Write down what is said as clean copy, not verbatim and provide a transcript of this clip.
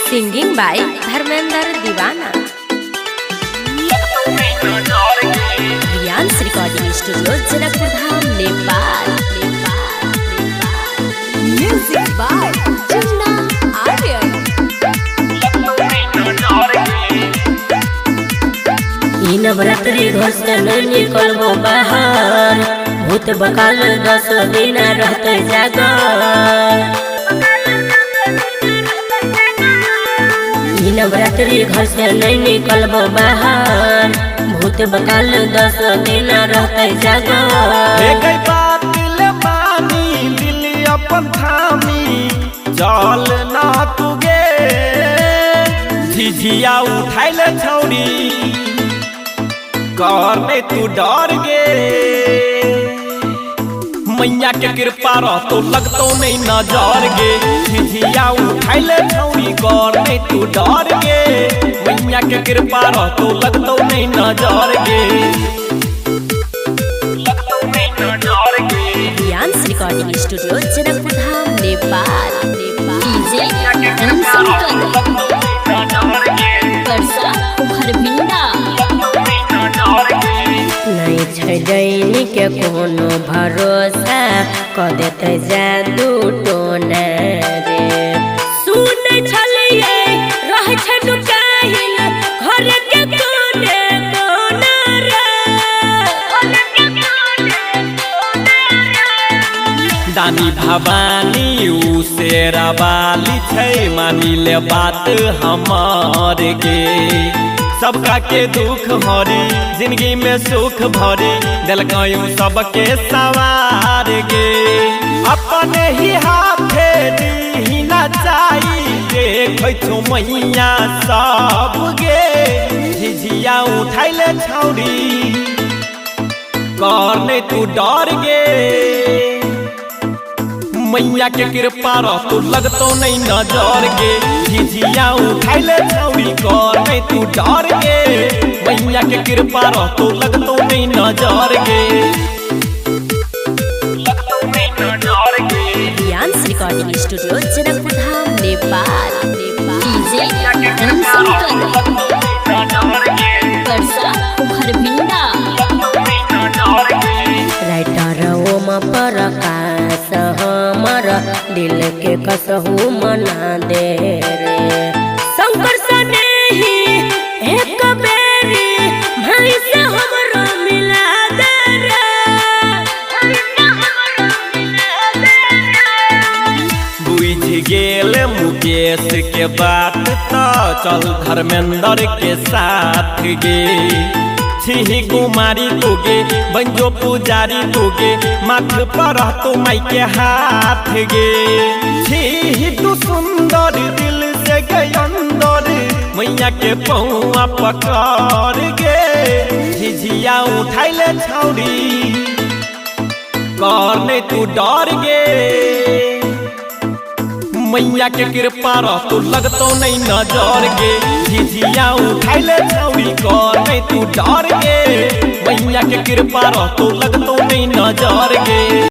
Singing by Dharmendra Deewana. रियांस recording studio Janakpur Dham Nepal. Music by Junna Aryan. Navratri घोषण निकलबो बाहर, भूत बकाल 10 दिन रहते जागर। नवरात्रि घोषण निकलबो बाहर, भूत बकाल 10 दिन रहते जागर। अपन थामी चल ना तुगे झिझिया उठाइल छौरी कर में तू डर गे। मैया के कृपा रहतो लगतो नहीं नजर गे। झिझिया उठाइल छौरी कर में तू डर गे। मैया के कृपा रहतो लगतो नहीं नजर गे। रियांस रिकॉर्डिंग स्टूडियो जनकपुर धाम नेपाल। नहीं छै दैनी के कोनो भरोसा, क देते जादू टोना रे। सुन छलिए रह छ नुकाइल घर के कोने कोना रे। दानी भवानी उ शेरा बाली छै, मानी ले बात हमार गे। सबका के दुख भरी जिंदगी में सुख भरी दिलकायु सबके सवार गे। अपने ही हाथे दी नचाई देख छो मैया सब गे। झिझिया उठाइल छौरी कर ने तू डर गे। मैया के कृपा रहतो लगतो नहीं नजर गे। झिझिया उठाइल छौरी कर नहीं तू डर गे। मैया के कृपा रहतो लगतो नहीं नजर गे। रियांस recording studio Janakpur Dham Nepal. Writer Om Prakash हमर दिल के कसहू मना दे रे। शंकर सनेही एक बेरी भाई से हमरो मिला दे रे। बुझ गेल मुकेश के बात तो चल धर्मेंद्र के साथ गे। छिही कुमारी तुगे बंजो पुजारी तुगे माथ पर तो माई के हाथ गे। छिही तू सुंदर दिल से गई अंदर मैया के पहुआ पकड़ गे। झिझिया उठाइल छौरी कर ने तू डर गे। मैया के कृपा रहतो लगतो नहीं नजर गे। झिझिया उठाइल छौरी कर नहीं तू डर गे। मैया के कृपा रहतो लगतो नहीं नजर गे।